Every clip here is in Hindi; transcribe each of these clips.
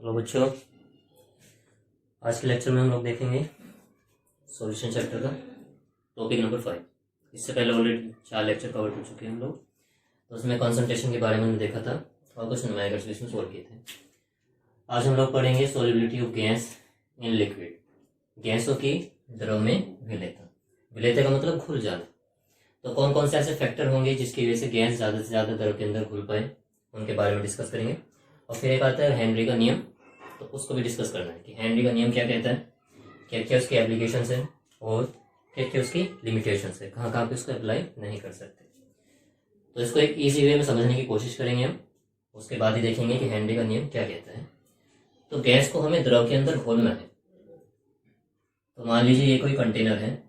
हेलो बच्चों, आज के लेक्चर में हम लोग देखेंगे सॉल्यूशन चैप्टर का टॉपिक नंबर 5। इससे पहले ऑलरेडी 4 लेक्चर कवर कर चुके हैं हम लोग। तो उसमें कंसंट्रेशन के बारे में हमने देखा था और कुछ न्यूमेरिकल्स भी इसमें सोल्व किए थे। आज हम लोग पढ़ेंगे solubility of gas in liquid, गैसों की द्रव में विलेयता। विलेयता का मतलब घुल जाना। तो कौन कौन से ऐसे फैक्टर होंगे जिसकी वजह से गैस ज़्यादा से ज़्यादा द्रव के अंदर घुल पाए, उनके बारे में डिस्कस करेंगे। और फिर एक आता है हेनरी का नियम, तो उसको भी डिस्कस करना है कि हेनरी का नियम क्या कहता है, क्या क्या उसकी एप्लीकेशंस है और क्या क्या उसकी लिमिटेशंस है, कहाँ कहाँ पे उसको अप्लाई नहीं कर सकते। तो इसको एक इजी वे में समझने की कोशिश करेंगे हम। उसके बाद ही देखेंगे कि हेनरी का नियम क्या कहता है। तो गैस को हमें द्रव के अंदर घोलना है। तो मान लीजिए ये कोई कंटेनर है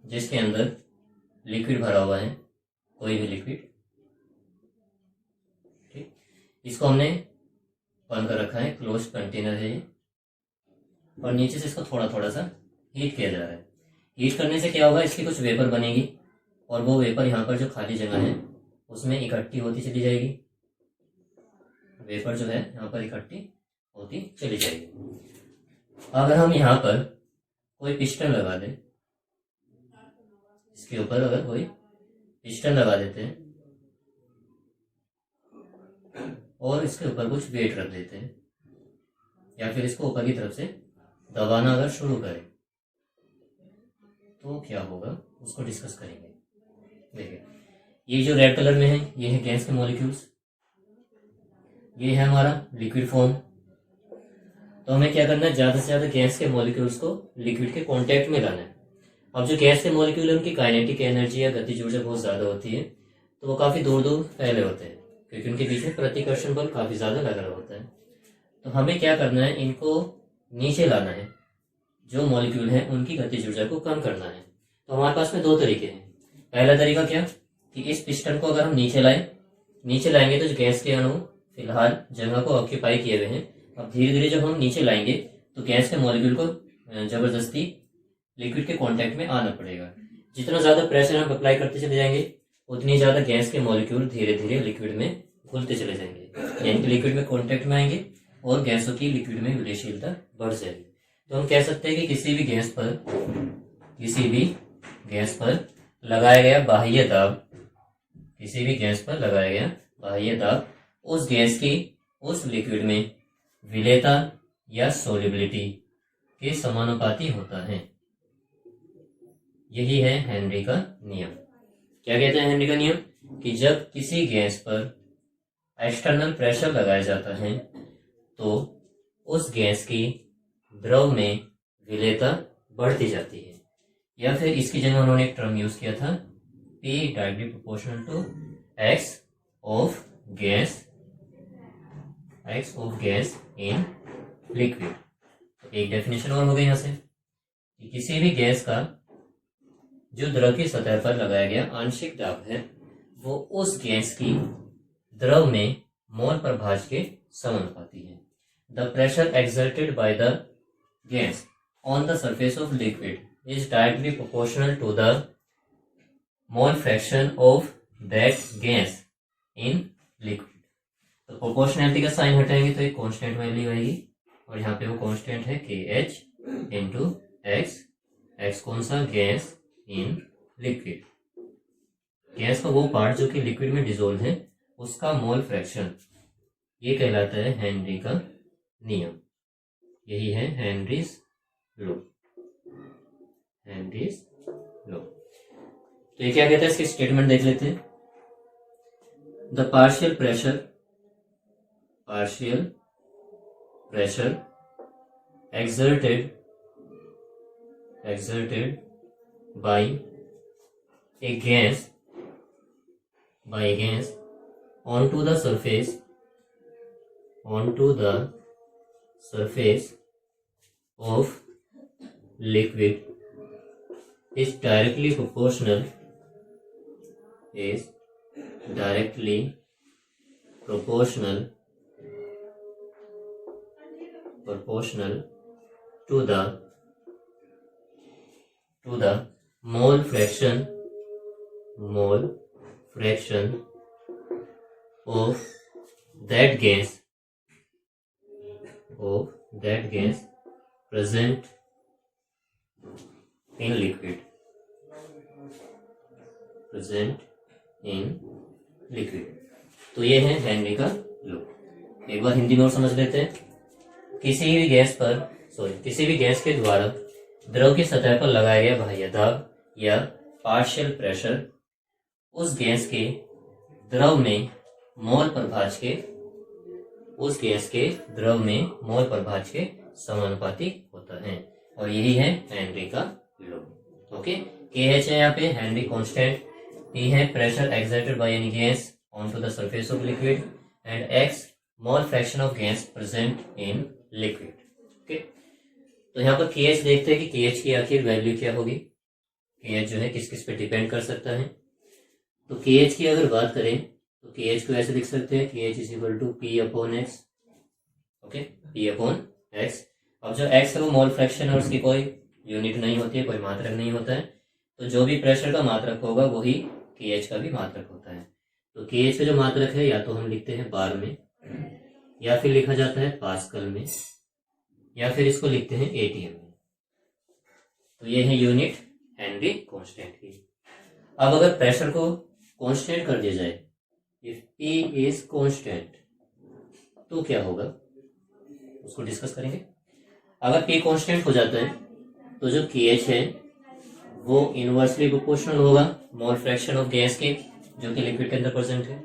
जिसके अंदर लिक्विड भरा हुआ है, कोई भी लिक्विड, ठीक। इसको हमने बंद कर रखा है, क्लोज कंटेनर है ये, और नीचे से इसको थोड़ा थोड़ा सा हीट किया जा रहा है। हीट करने से क्या होगा, इसकी कुछ वेपर बनेगी और वो वेपर यहाँ पर जो खाली जगह है उसमें इकट्ठी होती चली जाएगी। वेपर जो है यहाँ पर इकट्ठी होती चली जाएगी। अगर हम यहाँ पर कोई पिस्टन लगा दें, इसके ऊपर अगर कोई पिस्टन लगा देते हैं और इसके ऊपर कुछ वेट रख देते हैं, या फिर इसको ऊपर की तरफ से दबाना अगर शुरू करें, तो क्या होगा उसको डिस्कस करेंगे। देखिए, ये जो रेड कलर में है ये है गैस के मॉलिक्यूल्स, ये है हमारा लिक्विड फॉर्म। तो हमें क्या करना है, ज्यादा से ज्यादा गैस के मॉलिक्यूल्स को लिक्विड के कांटेक्ट में लाना है। अब जो गैस के मॉलिक्यूल है उनकी काइनेटिक एनर्जी या गतिज ऊर्जा बहुत ज्यादा होती है, तो वो काफी दूर दूर फैले होते हैं क्योंकि उनके बीच में प्रतिकर्षण बल काफी ज्यादा लगा रहा होता है। तो हमें क्या करना है, इनको नीचे लाना है, जो मॉलिक्यूल है उनकी गतिज ऊर्जा को कम करना है। तो हमारे पास में 2 तरीके हैं। पहला तरीका क्या कि इस पिस्टन को अगर हम नीचे लाएंगे तो जो गैस के अणु फिलहाल जगह को ऑक्यूपाई किए हुए हैं, अब धीरे धीरे जब हम नीचे लाएंगे तो गैस के मॉलिक्यूल को जबरदस्ती लिक्विड के कांटेक्ट में आना पड़ेगा। जितना ज्यादा प्रेशर हम अप्लाई करते चले जाएंगे उतनी ज्यादा गैस के मॉलिक्यूल धीरे धीरे लिक्विड में घुलते चले जाएंगे, यानी कि लिक्विड में कांटेक्ट में आएंगे और गैसों की लिक्विड में विलयशीलता बढ़ जाएगी। तो हम कह सकते हैं कि किसी भी गैस पर लगाया गया बाह्य दाब उस गैस की उस लिक्विड में विलेयता या सोल्युबिलिटी के समानुपाती होता है। यही है हेनरी का नियम। क्या कहते हैं हेनरी का नियम, कि जब किसी गैस पर एक्सटर्नल प्रेशर लगाया जाता है तो उस गैस की द्रव में विलेयता बढ़ती जाती है। या फिर इसकी जगह उन्होंने एक टर्म यूज किया था, P directly proportional to X of gas in liquid. तो एक डेफिनेशन और हो गई यहाँ से कि किसी भी गैस का जो द्रव की सतह पर लगाया गया आंशिक दाब है वो उस गैस की द्रव में मोल प्रभाज के समानुपाती है। The pressure exerted by the gas on the surface of liquid is directly proportional to the mole fraction of that gas in liquid। तो प्रोपोर्शनैलिटी का साइन हटाएंगे तो एक कांस्टेंट वैल्यू आएगी और यहाँ पे वो कांस्टेंट है KH इंटू एक्स कौन सा, गैस इन लिक्विड। गैस का वो पार्ट जो कि लिक्विड में डिसोल्व है उसका मोल फ्रैक्शन, ये कहलाता है हेनरी का नियम। यही है हेनरीज लॉ। तो ये क्या कहता है, इसकी स्टेटमेंट देख लेते हैं। The partial pressure exerted by a gas onto the surface of liquid is directly proportional to the mole fraction of that gas of that gas present in liquid, तो ये है हेनरी का लॉ। एक बार हिंदी में और समझ लेते हैं। किसी भी गैस के द्वारा द्रव की सतह पर लगाया गया बाह्य दाब या पार्शियल प्रेशर उस गैस के द्रव में मोल प्रभाज के समानुपाती होता है, और यही है हेनरी का लॉ। ओके, KH है यहाँ पे हेनरी कांस्टेंट, P है pressure exerted by any gas onto the surface of liquid, and X mole fraction of gas present in liquid। Okay, तो यहाँ पर KH देखते हैं कि KH की आखिर वैल्यू क्या होगी। KH जो है किस किस पे डिपेंड कर सकता है। तो KH की अगर बात करें तो KH को ऐसे लिख सकते हैं, KH is equal to P/X। Okay, P/X। अब जो X है वो मोल फ्रैक्शन है और उसकी कोई यूनिट नहीं होती है, कोई मात्रक नहीं होता है, तो जो भी प्रेशर का मात्रक होगा वही KH का भी मात्रक होता है। तो KH का जो मात्रक है या तो हम लिखते हैं बार में, या फिर लिखा जाता है पास्कल में, या फिर इसको लिखते हैं ATM में। तो ये है यूनिट हेनरी कांस्टेंट की। अब अगर प्रेशर को कांस्टेंट कर दिया जाए, इफ P इज कांस्टेंट, तो क्या होगा उसको डिस्कस करेंगे। अगर P कांस्टेंट हो जाता है तो जो KH है वो इनवर्सली प्रोपोर्शनल होगा मोल फ्रैक्शन ऑफ गैस के, जो कि लिक्विड के अंदर प्रेजेंट है।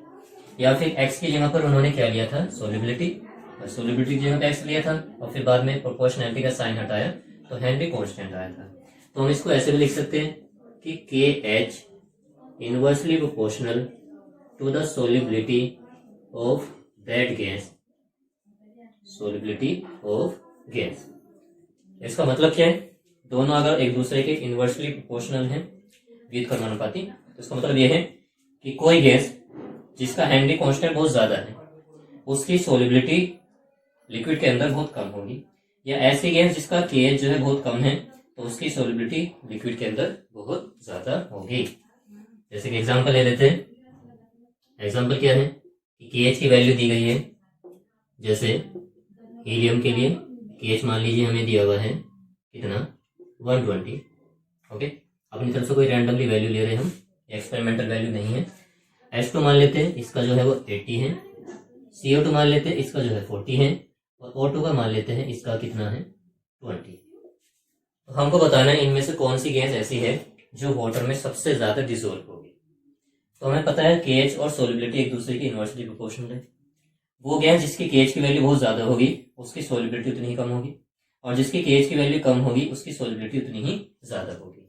या फिर X की जगह पर उन्होंने क्या लिया था, सोलिबिलिटी, और सोलिबिलिटी की जगह पर X लिया था और फिर बाद में प्रोपोर्शनैलिटी का साइन हटाया तो हेनरी कांस्टेंट आया था। तो हम इसको ऐसे भी लिख सकते हैं कि KH inversely proportional to the solubility of that gas. इसका मतलब क्या है, दोनों अगर एक दूसरे के इनवर्सली प्रोपोर्शनल हैं विद कर्मानुपाती, तो इसका मतलब यह है कि कोई गैस जिसका हेनरी कांस्टेंट बहुत ज्यादा है उसकी सोलिबिलिटी लिक्विड के अंदर बहुत कम होगी, या ऐसी गैस जिसका KH जो है बहुत कम है तो उसकी सोलिबिलिटी लिक्विड के अंदर बहुत ज्यादा होगी। जैसे कि एग्जांपल ले लेते हैं। एग्जांपल क्या है कि KH की वैल्यू दी गई है, जैसे हीलियम के लिए KH मान लीजिए हमें दिया हुआ है कितना, 120। ओके, अपनी तरफ से कोई रैंडमली वैल्यू ले रहे हैं हम, एक्सपेरिमेंटल वैल्यू नहीं है। H2 मान लेते हैं, इसका जो है वो 80 है। CO2 मान लेते हैं, इसका जो है 40 है, और O2 का मान लेते हैं, इसका कितना है, 20। तो हमको बताना है इनमें से कौन सी गैस ऐसी है जो वाटर में सबसे ज्यादा डिसोल्व होगी। तो हमें पता है KH और सोलिबिलिटी एक दूसरे की इनवर्सली प्रोपोर्शनल है। वो गैस जिसकी KH की वैल्यू बहुत ज्यादा होगी उसकी सोलिबिलिटी उतनी ही कम होगी, और जिसकी KH की वैल्यू कम होगी उसकी सोलिबिलिटी उतनी ही ज्यादा होगी।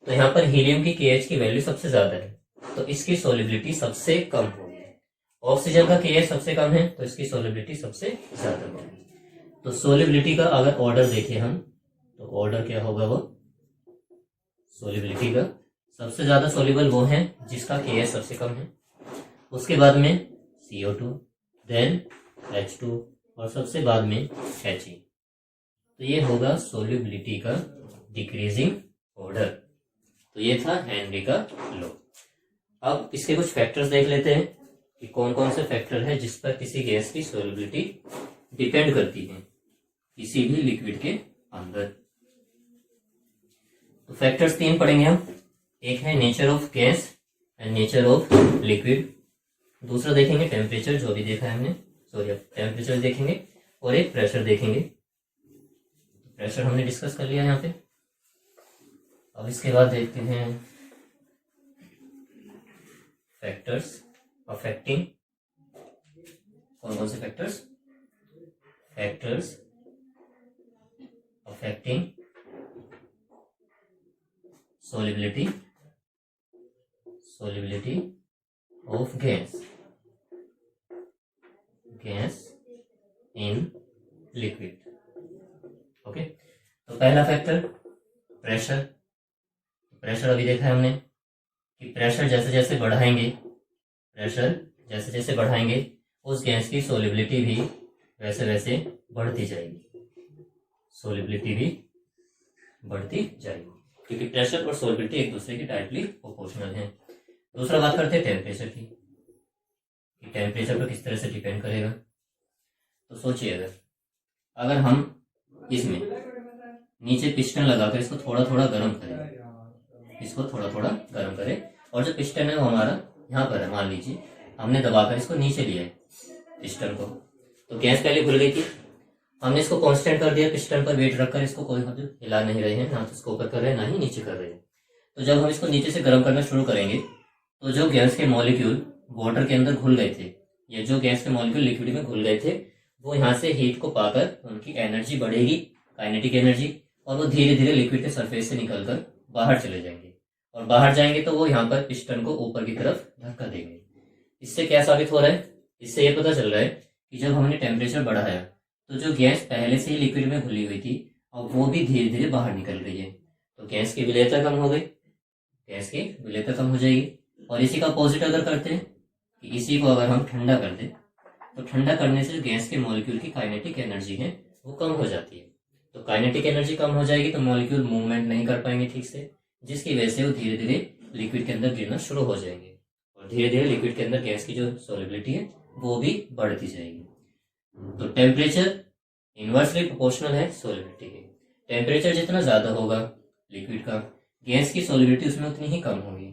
तो यहाँ पर हीलियम की KH की वैल्यू सबसे ज्यादा है तो इसकी सोलिबिलिटी सबसे कम होगी। ऑक्सीजन का KH सबसे कम है तो इसकी सोलिबिलिटी सबसे ज्यादा होगी। तो सोलिबिलिटी का अगर ऑर्डर देखें हम, तो ऑर्डर क्या होगा, वो सोलिबिलिटी का सबसे ज्यादा सोल्यूबल वो है जिसका KH सबसे कम है, उसके बाद में CO2, देन H2, और सबसे बाद में He। तो ये होगा सोल्यूबिलिटी का डिक्रीजिंग ऑर्डर। तो ये था हेनरी का लॉ। अब इसके कुछ फैक्टर्स देख लेते हैं कि कौन कौन से फैक्टर है जिस पर किसी गैस की सोल्यूबिलिटी डिपेंड करती है किसी भी लिक्विड के अंदर। तो फैक्टर्स 3 पढ़ेंगे हम। एक है nature of gas and nature of liquid, दूसरा देखेंगे टेम्परेचर, जो भी देखा है हमने, टेम्परेचर देखेंगे, और एक प्रेशर देखेंगे। प्रेशर हमने डिस्कस कर लिया यहाँ पे। अब इसके बाद देखते हैं फैक्टर्स अफेक्टिंग, कौन कौन से factors affecting solubility of gas in liquid. Okay, तो पहला फैक्टर प्रेशर अभी देखा है हमने कि प्रेशर जैसे जैसे बढ़ाएंगे उस गैस की सोलिबिलिटी भी वैसे वैसे बढ़ती जाएगी, क्योंकि प्रेशर और सोलिबिलिटी एक दूसरे के डायरेक्टली प्रोपोर्शनल हैं। दूसरा बात करते हैं टेम्परेचर की, कि टेम्परेचर पर किस तरह से डिपेंड करेगा। तो सोचिए, अगर हम इसमें नीचे पिस्टन लगाकर इसको थोड़ा थोड़ा गर्म करें, इसको थोड़ा थोड़ा गर्म करें, और जो पिस्टन है वो हमारा यहाँ पर है, मान लीजिए हमने दबाकर इसको नीचे लिया है पिस्टन को, तो गैस पहले खुल गई थी, हमने इसको कांस्टेंट कर दिया, पिस्टन पर वेट रखकर इसको कोई हम हिला नहीं रहे हैं, ना तो इसको ऊपर कर रहे हैं ना ही नीचे कर रहे हैं। तो जब हम इसको नीचे से गर्म करना शुरू करेंगे तो जो गैस के मॉलिक्यूल वाटर के अंदर घुल गए थे, या जो गैस के मॉलिक्यूल लिक्विड में घुल गए थे, वो यहाँ से हीट को पाकर उनकी एनर्जी बढ़ेगी, काइनेटिक एनर्जी, और वो धीरे धीरे लिक्विड के सरफेस से निकलकर बाहर चले जाएंगे, और बाहर जाएंगे तो वो यहाँ पर पिस्टन को ऊपर की तरफ धक्का देंगे। इससे क्या साबित हो रहा है? इससे ये पता चल रहा है कि जब हमने टेम्परेचर बढ़ाया तो जो गैस पहले से ही लिक्विड में घुली हुई थी अब वो भी धीरे धीरे बाहर निकल रही है, तो गैस की विलेयता कम हो गई, गैस की विलेयता कम हो जाएगी। और इसी का अपोजिट अगर करते हैं कि इसी को अगर हम ठंडा कर दें तो ठंडा करने से जो गैस के मॉलिक्यूल की काइनेटिक एनर्जी है वो कम हो जाती है, तो काइनेटिक एनर्जी कम हो जाएगी तो मॉलिक्यूल मूवमेंट नहीं कर पाएंगे ठीक से, जिसकी वजह से वो धीरे धीरे लिक्विड के अंदर गिरना शुरू हो जाएंगे, और धीरे धीरे लिक्विड के अंदर गैस की जो सॉल्युबिलिटी है वो भी बढ़ती जाएगी। तो टेम्परेचर इनवर्सली प्रोपोर्शनल है सॉल्युबिलिटी के, टेम्परेचर जितना ज्यादा होगा लिक्विड का, गैस की सॉल्युबिलिटी उसमें उतनी ही कम होगी,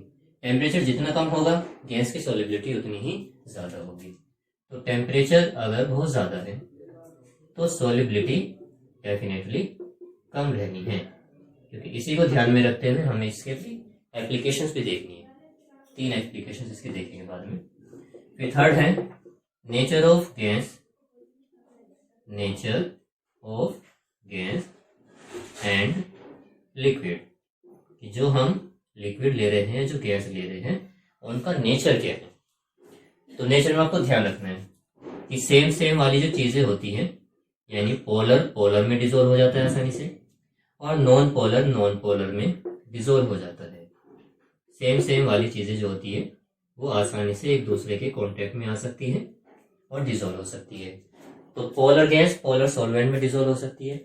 टेम्परेचर जितना कम होगा गैस की सॉल्युबिलिटी उतनी ही ज्यादा होगी। तो टेम्परेचर अगर बहुत ज्यादा है तो सॉल्युबिलिटी डेफिनेटली कम रहनी है, क्योंकि इसी को ध्यान में रखते हुए हमें इसके भी एप्लीकेशंस भी देखनी है, 3 एप्लीकेशंस इसके देखेंगे बाद में। फिर थर्ड है nature of gas, nature of gas and liquid, कि जो हम लिक्विड ले रहे हैं, जो गैस ले रहे हैं, उनका नेचर क्या है। तो नेचर में आपको ध्यान रखना है कि सेम वाली जो चीजें होती हैं, यानी पोलर में डिजोल्व हो जाता है आसानी से, और नॉन पोलर में डिजोल्व हो जाता है। सेम वाली चीजें जो होती है वो आसानी से एक दूसरे के कांटेक्ट में आ सकती है और डिजोल्व हो सकती है। तो पोलर गैस पोलर सॉल्वेंट में डिजोल्व हो सकती है,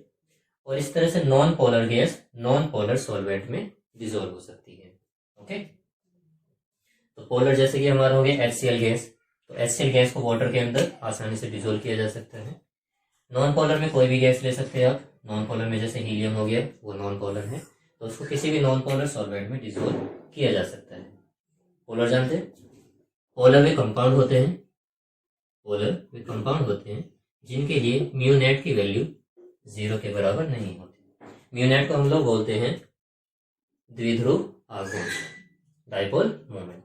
और इस तरह से non polar gas non polar solvent में डिजोल्व हो सकती है। ओके, तो पोलर जैसे कि हमारा हो गया HCl गैस, तो HCl गैस को वाटर के अंदर आसानी से डिजोल्व किया जा सकता है। नॉन पोलर में कोई भी गैस ले सकते हैं आप, नॉन पोलर में जैसे हीलियम हो गया वो नॉन पोलर है, तो उसको किसी भी नॉन पोलर सॉल्वेंट में डिजोल्व किया जा सकता है। पोलर जानते हैं, पोलर में कंपाउंड होते हैं, पोलर में कंपाउंड होते हैं जिनके लिए म्यू नेट की वैल्यू 0 के बराबर नहीं होती। म्यू नेट को हम लोग बोलते हैं द्विध्रुव आघूर्ण, डाइपोल मोमेंट।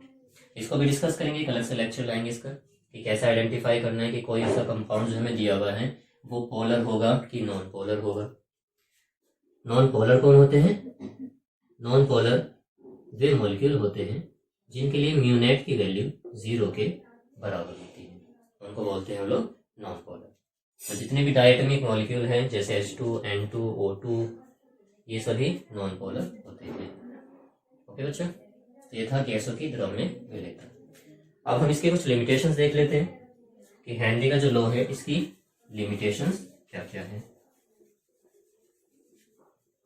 इसको भी डिस्कस करेंगे, एक अलग से लेक्चर लाएंगे इसका कि कैसे आइडेंटिफाई करना है कि कोई ऐसा कंपाउंड जो हमें दिया हुआ है वो पोलर होगा कि नॉन पोलर होगा। नॉन पोलर कौन होते हैं? नॉन पोलर वे मॉलिक्यूल होते हैं जिनके लिए म्यू नेट की वैल्यू 0 के बराबर होती है, उनको बोलते हैं हम लोग नॉन पोलर। तो जितने भी डायटोमिक मॉलिक्यूल हैं जैसे H2, N2, O2, ये सभी नॉन पोलर होते हैं। ओके बच्चों, तो ये था गैसों की द्रव में विलेयता। अब हम इसके कुछ लिमिटेशंस देख लेते हैं कि हेनरी का जो लॉ है इसकी लिमिटेशंस क्या क्या है।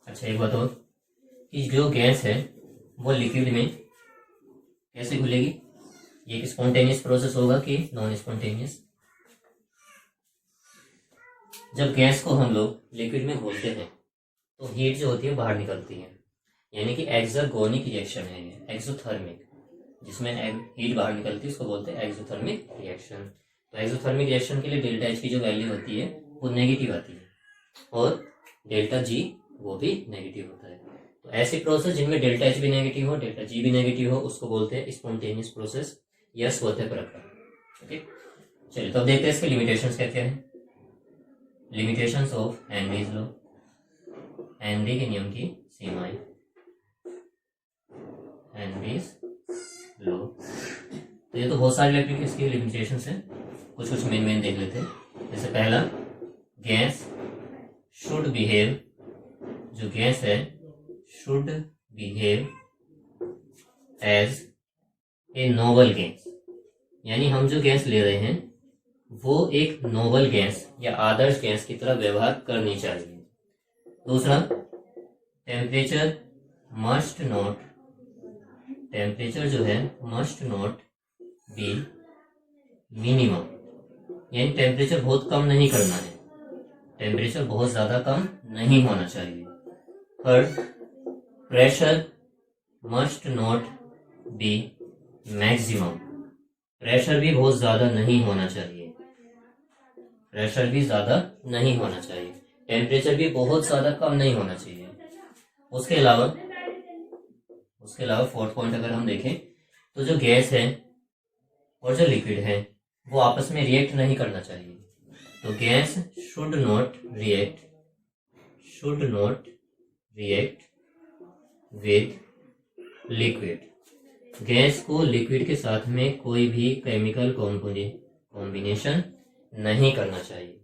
अच्छा, एक बात और कि जो गैस है वो लिक्विड में कैसे घुलेगी, ये एक स्पॉन्टेनियस प्रोसेस होगा कि नॉन स्पॉन्टेनियस। जब गैस को हम लोग लिक्विड में घोलते हैं तो हीट जो होती है बाहर निकलती है, यानी कि एक्सर्गोनिक रिएक्शन है ये, एक्सोथर्मिक, जिसमें हीट बाहर निकलती है उसको बोलते हैं एक्सोथर्मिक रिएक्शन। तो एक्सोथर्मिक रिएक्शन के लिए डेल्टा H की जो वैल्यू होती है वो नेगेटिव आती है, और डेल्टा G वो भी नेगेटिव होता है। तो ऐसी प्रोसेस जिनमें डेल्टा H भी नेगेटिव हो, डेल्टा G भी नेगेटिव हो, उसको बोलते हैं स्पॉन्टेनियस प्रोसेस या स्वतः प्रक्रम। ओके, चलिए तो अब देखते हैं इसके लिमिटेशंस क्या क्या है। Limitations of Henry's law, Henry के नियम की सीमाएं, हेनरीज लॉ। तो ये तो बहुत सारे इसकी लिमिटेशंस हैं, कुछ मेन देख लेते हैं। जैसे पहला, गैस शुड बिहेव, जो गैस है should behave as a noble gas, यानी हम जो गैस ले रहे हैं वो एक नोबल गैस या आदर्श गैस की तरह व्यवहार करनी चाहिए। दूसरा, टेम्परेचर मस्ट नॉट, टेम्परेचर जो है मस्ट नॉट बी मिनिमम, यानी टेम्परेचर बहुत कम नहीं करना है, टेम्परेचर बहुत ज़्यादा कम नहीं होना चाहिए। Third, pressure must not be maximum. Pressure भी बहुत ज़्यादा नहीं होना चाहिए, प्रेशर भी ज़्यादा नहीं होना चाहिए, टेम्परेचर भी बहुत ज़्यादा कम नहीं होना चाहिए। उसके अलावा फोर्थ पॉइंट अगर हम देखें तो जो गैस है और जो लिक्विड है वो आपस में रिएक्ट नहीं करना चाहिए। तो gas should not react with liquid. Gas को लिक्विड के साथ में कोई भी केमिकल कॉम्बिनेशन नहीं करना चाहिए।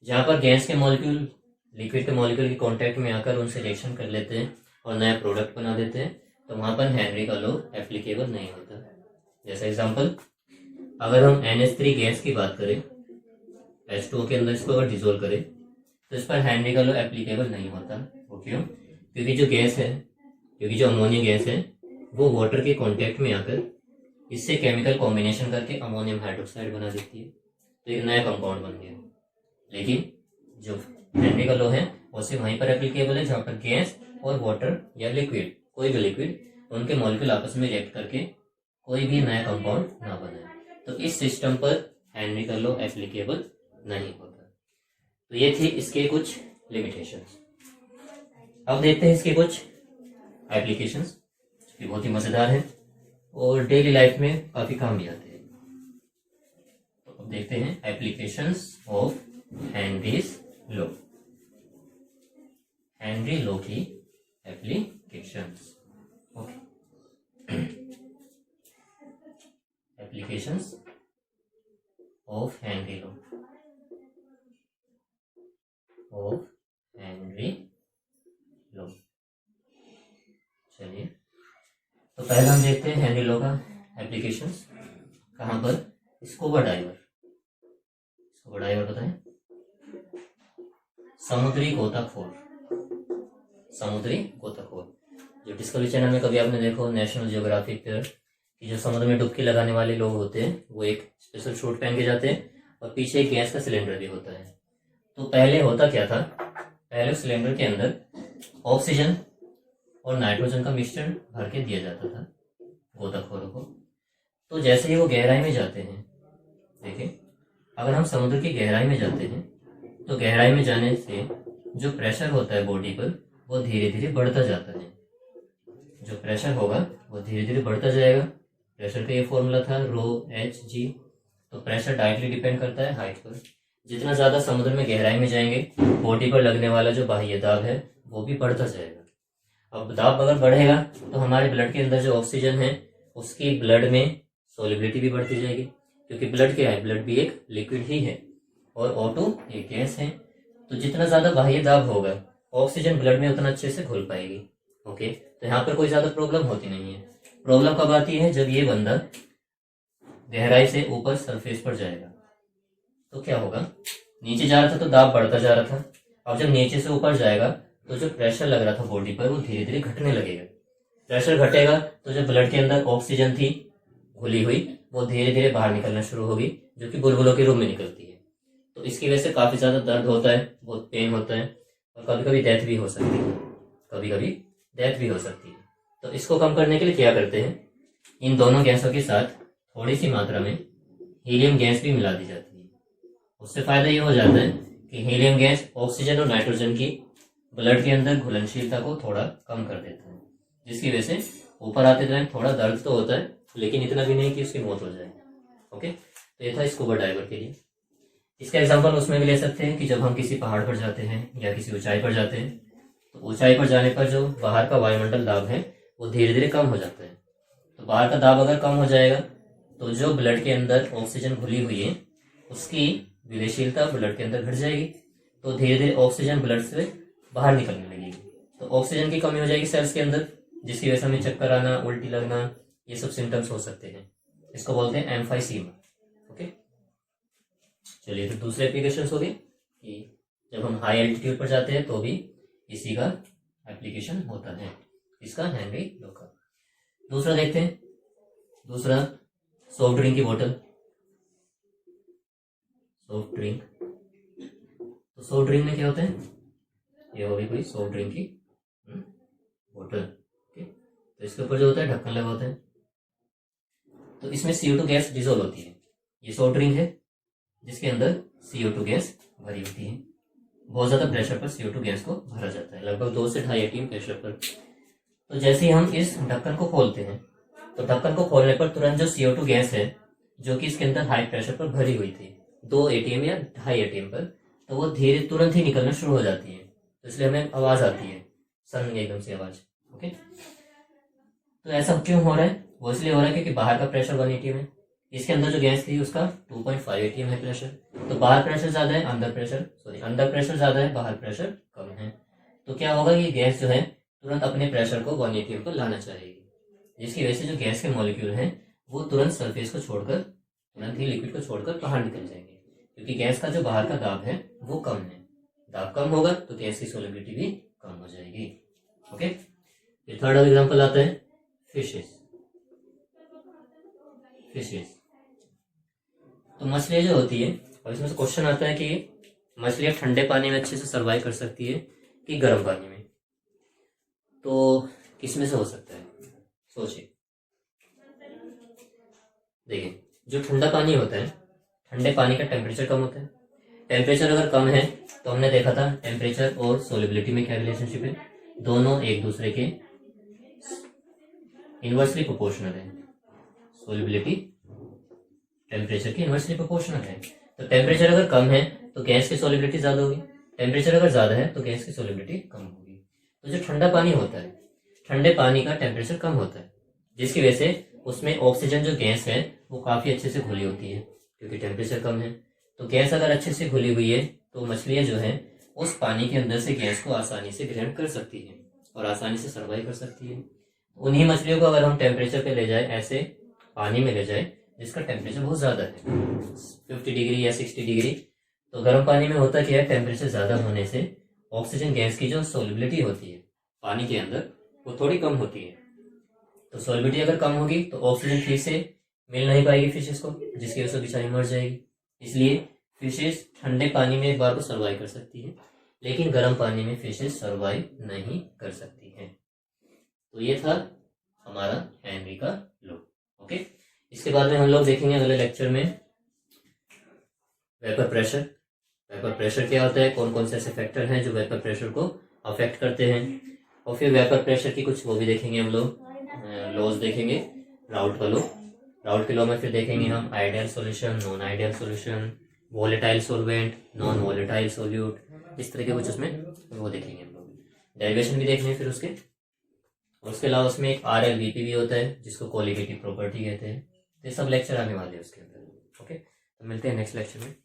जहाँ पर गैस के मॉलिक्यूल लिक्विड के मॉलिक्यूल के कांटेक्ट में आकर उनसे रिएक्शन कर लेते हैं और नया प्रोडक्ट बना देते हैं, तो वहाँ पर हेनरी का लॉ एप्लीकेबल नहीं होता। जैसा एग्जांपल, अगर हम NH3 गैस की बात करें, H2O के अंदर इसको अगर डिजोल्व करें तो इस पर हेनरी का लॉ एप्लीकेबल नहीं होता। वो क्यों? क्योंकि जो अमोनिया गैस है वो वाटर के कांटेक्ट में आकर इससे केमिकल कॉम्बिनेशन करके अमोनियम हाइड्रोक्साइड बना देती है, तो एक नया कंपाउंड बन गया। लेकिन जो हेनरी का लॉ है वो सिर्फ वहीं पर एप्लीकेबल है जहाँ पर गैस और वाटर या लिक्विड, कोई भी लिक्विड, उनके मॉलिक्यूल आपस में रिएक्ट करके कोई भी नया कंपाउंड ना बने। तो इस सिस्टम पर हेनरी का लॉ एप्लीकेबल नहीं होता। तो ये थे इसके कुछ लिमिटेशंस। अब देखते हैं इसके कुछ एप्लीकेशंस जो बहुत ही मजेदार है और डेली लाइफ में काफी काम भी आते हैं। तो अब देखते हैं applications of Henry's law. Henry law की applications. Okay, applications of Henry law चलिए, तो पहले हम देखते हैं हेनरी लॉ का एप्लीकेशंस। कहाँ पर? स्कूबा डाइवर बताएं, समुद्री गोताखोर। जो डिस्कवरी चैनल में कभी आपने देखो, नेशनल जियोग्राफिक पर, कि जो समुद्र में डुबकी लगाने वाले लोग होते हैं वो एक स्पेशल सूट पहन के जाते हैं और पीछे एक गैस का सिलेंडर भी होता है। तो पहले होता क्या था, पहले सिलेंडर के अंदर ऑक्सीजन और नाइट्रोजन का मिक्सचर भर के दिया जाता था गोताखोरों को। तो जैसे ही वो गहराई में जाते हैं, देखिए अगर हम समुद्र की गहराई में जाते हैं तो गहराई में जाने से जो प्रेशर होता है बॉडी पर वो धीरे धीरे बढ़ता जाता है। जो प्रेशर होगा वो धीरे धीरे बढ़ता जाएगा। प्रेशर का ये फॉर्मूला था ρHg। तो प्रेशर डायरेक्टली डिपेंड करता है हाइट पर। जितना ज्यादा समुद्र में गहराई में जाएंगे बॉडी पर लगने वाला जो बाह्य दाब है वो भी बढ़ता जाएगा। अब दाब अगर बढ़ेगा तो हमारे ब्लड के अंदर जो ऑक्सीजन है उसकी ब्लड में सोलिबिलिटी भी बढ़ती जाएगी, क्योंकि ब्लड क्या है, ब्लड भी एक लिक्विड ही है और O2 एक गैस है। तो जितना ज्यादा बाह्य दाब होगा ऑक्सीजन ब्लड में उतना अच्छे से घुल पाएगी। ओके, तो यहाँ पर कोई ज्यादा प्रॉब्लम होती नहीं है। प्रॉब्लम कब आती है, जब ये बंदा गहराई से ऊपर सरफेस पर जाएगा। तो क्या होगा, नीचे जा रहा था तो दाब बढ़ता जा रहा था, अब जब नीचे से ऊपर जाएगा तो जो प्रेशर लग रहा था बॉडी पर वो धीरे धीरे घटने लगेगा। प्रेशर घटेगा तो जो ब्लड के अंदर ऑक्सीजन थी घुली हुई वो धीरे धीरे बाहर निकलना शुरू होगी, जो कि बुलबुलों के रूप में निकलती है। तो इसकी वजह से काफी ज्यादा दर्द होता है, बहुत पेन होता है और कभी कभी डेथ भी हो सकती है। तो इसको कम करने के लिए क्या करते हैं, इन दोनों गैसों के साथ थोड़ी सी मात्रा में हीलियम गैस भी मिला दी जाती है। उससे फायदा ये हो जाता है कि हीलियम गैस ऑक्सीजन और नाइट्रोजन की ब्लड के अंदर घुलनशीलता को थोड़ा कम कर देता है, जिसकी वजह से ऊपर आते टाइम थोड़ा दर्द तो होता है लेकिन इतना भी नहीं कि उसकी मौत हो जाए। ओके, तो ये था स्कूबा डाइवर के लिए। इसका एग्जांपल उसमें भी ले सकते हैं कि जब हम किसी पहाड़ पर जाते हैं या किसी ऊंचाई पर जाते हैं तो ऊंचाई पर जाने पर जो बाहर का वायुमंडल दाब है वो धीरे धीरे कम हो जाता है। तो बाहर का दाब अगर कम हो जाएगा तो जो ब्लड के अंदर ऑक्सीजन घुली हुई है उसकी विलेयशीलता ब्लड के अंदर घट जाएगी, तो धीरे धीरे ऑक्सीजन ब्लड से बाहर निकलने लगेगी। तो ऑक्सीजन की कमी हो जाएगी सेल्स के अंदर, जिसकी वजह से हमें चक्कर आना, उल्टी लगना, ये सब सिम्टम्स हो सकते हैं। इसको बोलते हैं एम्फाइसीमा। ओके, चलिए फिर दूसरे एप्लीकेशन हो गए कि जब हम हाई एल्टीट्यूड पर जाते हैं तो भी इसी का एप्लीकेशन होता है, इसका हेनरी लॉ का। दूसरा देखते हैं, दूसरा सॉफ्ट ड्रिंक की बोतल। सॉफ्ट ड्रिंक, तो सॉफ्ट ड्रिंक में क्या होता है, ये हो गई कोई सॉफ्ट ड्रिंक की बोतल, ठीक। तो इसके ऊपर जो होता है ढक्कन लगा होता है, तो इसमें CO2 गैस डिजोल्व होती है। ये सॉफ्ट ड्रिंक है जिसके अंदर CO2 गैस भरी होती है। बहुत ज्यादा प्रेशर पर CO2 गैस को भरा जाता है, लगभग 2 से 2.5 ATM प्रेशर पर। तो जैसे ही हम इस ढक्कन को खोलते हैं, तो ढक्कन को खोलने पर तुरंत जो CO2 गैस है जो कि इसके अंदर हाई प्रेशर पर भरी हुई थी 2 ATM या 2.5 ATM पर, तो वो धीरे तुरंत ही निकलना शुरू हो जाती है। तो इसलिए हमें आवाज आती है, सन एकदम से आवाज। ओके, तो ऐसा क्यों हो रहा है, वो इसलिए हो रहा है क्योंकि बाहर का प्रेशर 1 ATM है, इसके अंदर जो गैस थी उसका 2.5 ATM है प्रेशर। तो बाहर प्रेशर ज्यादा है, अंदर प्रेशर ज्यादा है, बाहर प्रेशर कम है। तो क्या होगा, ये गैस जो है तुरंत अपने प्रेशर को 1 ATM पर लाना चाहेगी, जिसकी वजह से जो गैस के मॉलिक्यूल हैं वो तुरंत सरफेस को छोड़कर, तुरंत ही लिक्विड को छोड़कर बाहर निकल जाएंगे, क्योंकि गैस का जो बाहर का दाब है वो कम है। दाब कम होगा तो गैस की सोलिबिलिटी भी कम हो जाएगी। ओके, फिर थर्ड एग्जांपल आता है फिशेस। तो मछलियां जो होती है, और इसमें से क्वेश्चन आता है कि मछलियां ठंडे पानी में अच्छे से सर्वाइव कर सकती है कि गर्म पानी में, तो किसमें से हो सकता है, सोचिए। देखिए, जो ठंडा पानी होता है, ठंडे पानी का टेम्परेचर कम होता है। टेम्परेचर अगर कम है तो हमने देखा था टेम्परेचर और सोलिबिलिटी में क्या रिलेशनशिप है, दोनों एक दूसरे के इनवर्सली प्रोपोर्शनल है। सोलिबिलिटी टेम्परेचर की इनवर्सली प्रोपोर्शनल है। तो टेम्परेचर अगर कम है तो गैस की सोलिबिलिटी ज्यादा होगी, टेम्परेचर अगर ज्यादा है तो गैस की सोलिबिलिटी कम होगी। तो जो ठंडा पानी होता है, ठंडे पानी का टेम्परेचर कम होता है, जिसकी वजह से उसमें ऑक्सीजन जो गैस है वो काफी अच्छे से घुली होती है, क्योंकि टेम्परेचर कम है। तो गैस अगर अच्छे से घुली हुई है तो मछलियां जो है उस पानी के अंदर से गैस को आसानी से ग्रहण कर सकती है और आसानी से सर्वाइव कर सकती है। उन्हीं मछलियों को अगर हम टेम्परेचर पे ले जाए, ऐसे पानी में ले जाए जिसका टेम्परेचर बहुत ज्यादा है, 50 डिग्री या 60 डिग्री, तो गर्म पानी में होता क्या है, टेम्परेचर ज्यादा होने से ऑक्सीजन गैस की जो सोलिबिलिटी होती है पानी के अंदर वो थोड़ी कम होती है। तो सोलिबिलिटी अगर कम होगी तो ऑक्सीजन ठीक से मिल नहीं पाएगी फिशेस को, जिसकी वजह से बेचारी मर जाएगी। इसलिए फिशेस ठंडे पानी में एक बार को सर्वाइव कर सकती है, लेकिन गर्म पानी में फिशेस सर्वाइव नहीं कर सकती हैं। तो ये था हमारा हेनरी का लॉ। ओके, इसके बाद में हम लोग देखेंगे अगले लेक्चर में वेपर प्रेशर। वेपर प्रेशर क्या होता है, कौन कौन से ऐसे फैक्टर हैं जो वेपर प्रेशर को अफेक्ट करते हैं, और फिर वेपर प्रेशर की कुछ वो भी देखेंगे हम लोग, लॉज देखेंगे, राउट का लॉ। राउट के लॉ में फिर देखेंगे हम ideal solution, non ideal solution, volatile solvent, non volatile solute, इस तरह के कुछ उसमें वो देखेंगे हम लोग। डेरिवेशन भी देखने फिर उसके, और उसके अलावा उसमें एक RLVP भी होता है जिसको कोलिगेटिव प्रॉपर्टी कहते हैं। ये सब लेक्चर आने वाले हैं उसके अंदर। ओके, तो मिलते हैं नेक्स्ट लेक्चर में।